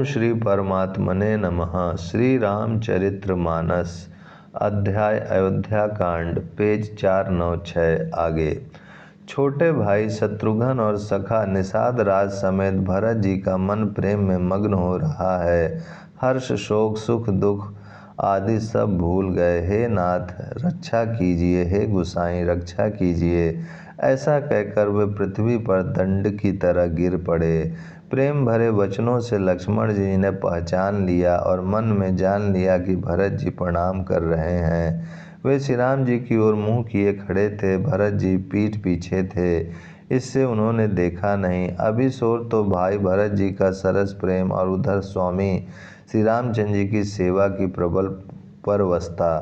ओम श्री परमात्मने नमः। श्री रामचरितमानस अध्याय अयोध्या कांड, पेज 496 आगे। छोटे भाई शत्रुघ्न और सखा निषाद राज समेत भरत जी का मन प्रेम में मग्न हो रहा है। हर्ष शोक सुख दुख आदि सब भूल गए। हे नाथ रक्षा कीजिए, हे गुसाई रक्षा कीजिए, ऐसा कहकर वे पृथ्वी पर दंड की तरह गिर पड़े। प्रेम भरे वचनों से लक्ष्मण जी ने पहचान लिया और मन में जान लिया कि भरत जी प्रणाम कर रहे हैं। वे श्री राम जी की ओर मुंह किए खड़े थे। भरत जी पीठ पीछे थे, इससे उन्होंने देखा नहीं। अभी सोर तो भाई भरत जी का सरस प्रेम और उधर स्वामी श्री रामचंद्र जी की सेवा की प्रबल परवशता।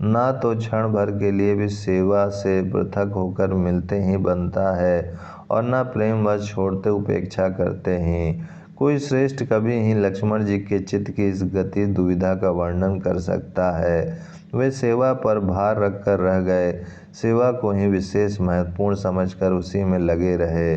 ना तो क्षण भर के लिए भी सेवा से पृथक होकर मिलते ही बनता है और न प्रेमवश छोड़ते उपेक्षा करते हैं। कोई श्रेष्ठ कवि ही लक्ष्मण जी के चित्त की इस गति दुविधा का वर्णन कर सकता है। वे सेवा पर भार रखकर रह गए, सेवा को ही विशेष महत्वपूर्ण समझकर उसी में लगे रहे,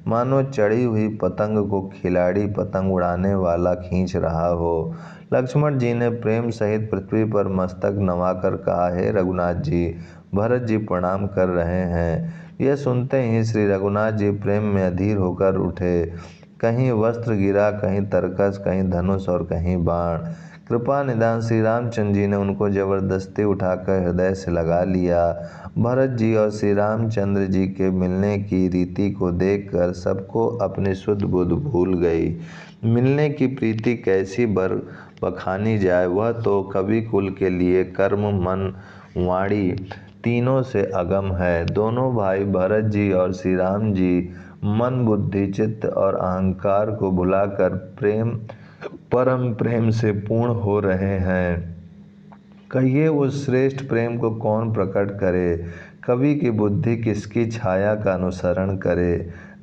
मानो चढ़ी हुई पतंग को खिलाड़ी पतंग उड़ाने वाला खींच रहा हो। लक्ष्मण जी ने प्रेम सहित पृथ्वी पर मस्तक नवाकर कहा, हे रघुनाथ जी, भरत जी प्रणाम कर रहे हैं। यह सुनते ही श्री रघुनाथ जी प्रेम में अधीर होकर उठे। कहीं वस्त्र गिरा, कहीं तरकस, कहीं धनुष और कहीं बाण। कृपा निदान श्री रामचंद्र जी ने उनको जबरदस्ती उठाकर हृदय से लगा लिया। भरत जी और श्री रामचंद्र जी के मिलने की रीति को देखकर सबको अपनी शुद्ध बुद्ध भूल गई। मिलने की प्रीति कैसी बखानी जाए, वह तो कवि कुल के लिए कर्म मन वाणी तीनों से अगम है। दोनों भाई भरत जी और श्री राम जी मन बुद्धि चित्त और अहंकार को भुलाकर परम प्रेम से पूर्ण हो रहे हैं। कहिए उस श्रेष्ठ प्रेम को कौन प्रकट करे? कवि की बुद्धि किसकी छाया का अनुसरण करे?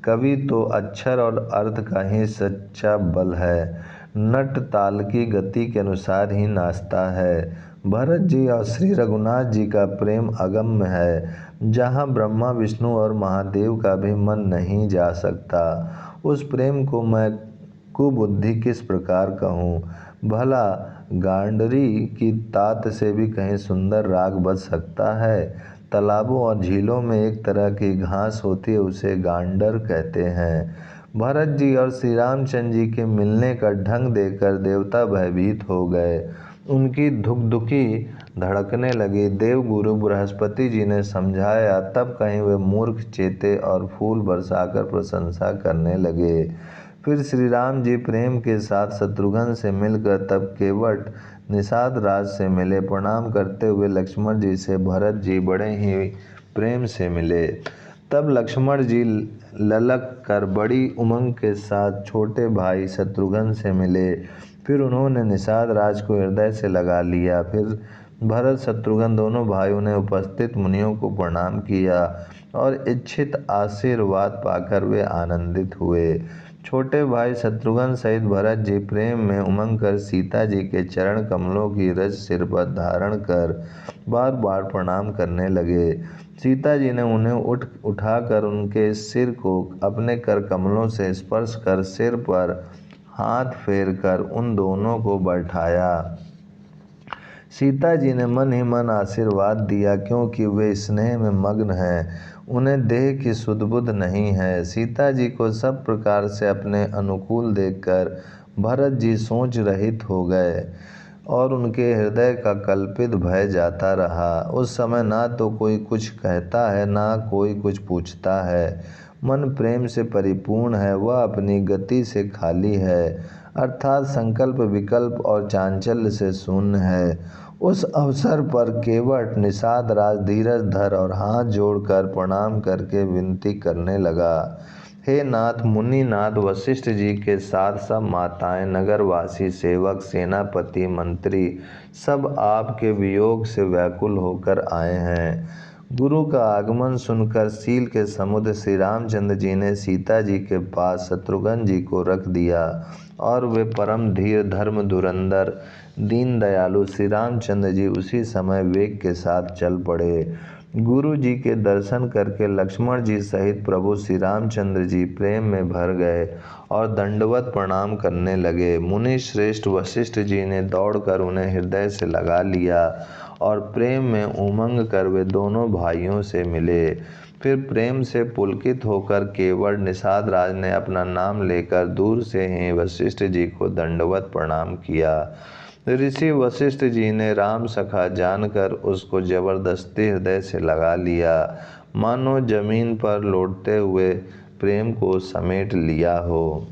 कवि तो अक्षर और अर्थ का ही सच्चा बल है, नट ताल की गति के अनुसार ही नाचता है। भरत जी और श्री रघुनाथ जी का प्रेम अगम्य है, जहाँ ब्रह्मा विष्णु और महादेव का भी मन नहीं जा सकता। उस प्रेम को मैं कुबुद्धि किस प्रकार कहूँ? भला गांडरी की तात से भी कहीं सुंदर राग बज सकता है? तालाबों और झीलों में एक तरह की घास होती है, उसे गांडर कहते हैं। भरत जी और श्री रामचंद्र जी के मिलने का ढंग देखकर देवता भयभीत हो गए। उनकी धुकधुकी धड़कने लगी। देवगुरु बृहस्पति जी ने समझाया, तब कहीं वे मूर्ख चेते और फूल बरसाकर प्रशंसा करने लगे। फिर श्री राम जी प्रेम के साथ शत्रुघ्न से मिलकर तब केवट निषाद राज से मिले। प्रणाम करते हुए लक्ष्मण जी से भरत जी बड़े ही प्रेम से मिले। तब लक्ष्मण जी ललक कर बड़ी उमंग के साथ छोटे भाई शत्रुघ्न से मिले। फिर उन्होंने निषाद राज को हृदय से लगा लिया। फिर भरत शत्रुघ्न दोनों भाइयों ने उपस्थित मुनियों को प्रणाम किया और इच्छित आशीर्वाद पाकर वे आनंदित हुए। छोटे भाई शत्रुघ्न सहित भरत जी प्रेम में उमंग कर सीता जी के चरण कमलों की रज सिर पर धारण कर बार बार प्रणाम करने लगे। सीता जी ने उन्हें उठाकर उनके सिर को अपने कर कमलों से स्पर्श कर सिर पर हाथ फेर कर उन दोनों को बैठाया। सीता जी ने मन ही मन आशीर्वाद दिया, क्योंकि वे स्नेह में मग्न हैं, उन्हें देह की सुध-बुध नहीं है। सीता जी को सब प्रकार से अपने अनुकूल देखकर भरत जी सोच रहित हो गए और उनके हृदय का कल्पित भय जाता रहा। उस समय ना तो कोई कुछ कहता है, ना कोई कुछ पूछता है। मन प्रेम से परिपूर्ण है, वह अपनी गति से खाली है, अर्थात संकल्प विकल्प और चांचल्य से शून्य है। उस अवसर पर केवट निषाद राज धीरज धर और हाथ जोड़कर प्रणाम करके विनती करने लगा, हे नाथ मुनिनाथ वशिष्ठ जी के साथ सब माताएं, नगरवासी, सेवक, सेनापति, मंत्री सब आपके वियोग से व्याकुल होकर आए हैं। गुरु का आगमन सुनकर शील के समुद्र श्री रामचंद्र जी ने सीता जी के पास शत्रुघ्न जी को रख दिया और वे परम धीर धर्म धुरंधर दीन दयालु श्री रामचंद्र जी उसी समय वेग के साथ चल पड़े। गुरु जी के दर्शन करके लक्ष्मण जी सहित प्रभु श्री रामचंद्र जी प्रेम में भर गए और दंडवत प्रणाम करने लगे। मुनि श्रेष्ठ वशिष्ठ जी ने दौड़कर उन्हें हृदय से लगा लिया और प्रेम में उमंग कर वे दोनों भाइयों से मिले। फिर प्रेम से पुलकित होकर केवट निषाद राज ने अपना नाम लेकर दूर से ही वशिष्ठ जी को दंडवत प्रणाम किया। ऋषि वशिष्ठ जी ने राम सखा जानकर उसको जबरदस्ती हृदय से लगा लिया, मानो जमीन पर लौटते हुए प्रेम को समेट लिया हो।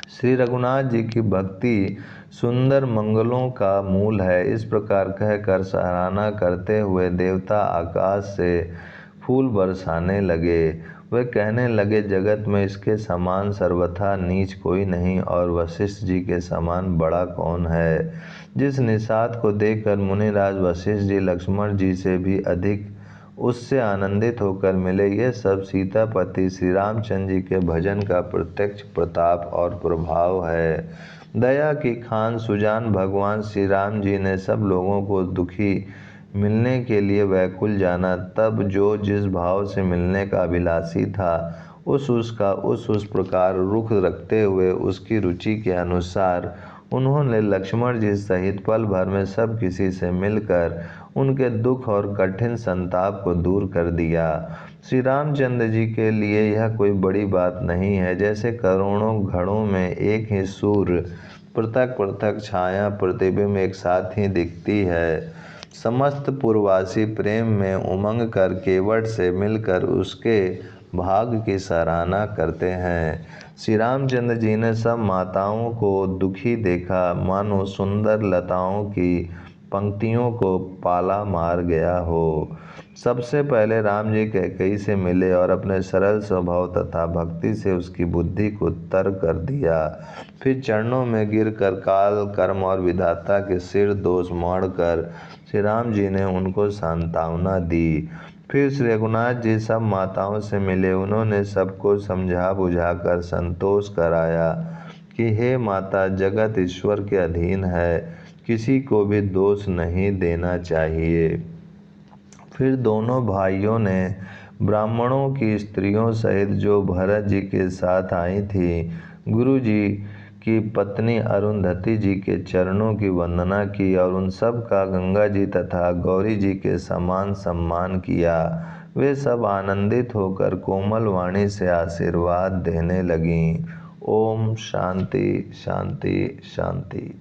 श्री रघुनाथ जी की भक्ति सुंदर मंगलों का मूल है। इस प्रकार कहकर सराहना करते हुए देवता आकाश से फूल बरसाने लगे। वे कहने लगे, जगत में इसके समान सर्वथा नीच कोई नहीं और वशिष्ठ जी के समान बड़ा कौन है। जिस निषाद को देखकर मुनिराज वशिष्ठ जी लक्ष्मण जी से भी अधिक उससे आनंदित होकर मिले, ये सब सीतापति श्री रामचंद्र जी के भजन का प्रत्यक्ष प्रताप और प्रभाव है। दया की खान सुजान भगवान श्री राम जी ने सब लोगों को दुखी मिलने के लिए वैकुल जाना। तब जो जिस भाव से मिलने का अभिलाषी था उस प्रकार रुख रखते हुए उसकी रुचि के अनुसार उन्होंने लक्ष्मण जी सहित पल भर में सब किसी से मिलकर उनके दुख और कठिन संताप को दूर कर दिया। श्री रामचंद्र जी के लिए यह कोई बड़ी बात नहीं है। जैसे करोड़ों घड़ों में एक ही सूर्य पृथक पृथक छाया प्रतिबिंब एक साथ ही दिखती है। समस्त पूर्ववासी प्रेम में उमंग कर केवट से मिलकर उसके भाग्य की सराहना करते हैं। श्री रामचंद्र जी ने सब माताओं को दुखी देखा, मानो सुंदर लताओं की पंक्तियों को पाला मार गया हो। सबसे पहले राम जी कैकेयी से मिले और अपने सरल स्वभाव तथा भक्ति से उसकी बुद्धि को तर कर दिया। फिर चरणों में गिरकर काल कर्म और विधाता के सिर दोष मोड़कर श्री राम जी ने उनको सांत्वना दी। फिर श्री रघुनाथ जी सब माताओं से मिले। उन्होंने सबको समझा बुझाकर संतोष कराया कि हे माता, जगत ईश्वर के अधीन है, किसी को भी दोष नहीं देना चाहिए। फिर दोनों भाइयों ने ब्राह्मणों की स्त्रियों सहित जो भरत जी के साथ आई थी, गुरु जी की पत्नी अरुंधति जी के चरणों की वंदना की और उन सब का गंगा जी तथा गौरी जी के समान सम्मान किया। वे सब आनंदित होकर कोमल वाणी से आशीर्वाद देने लगीं। ओम शांति शांति शांति।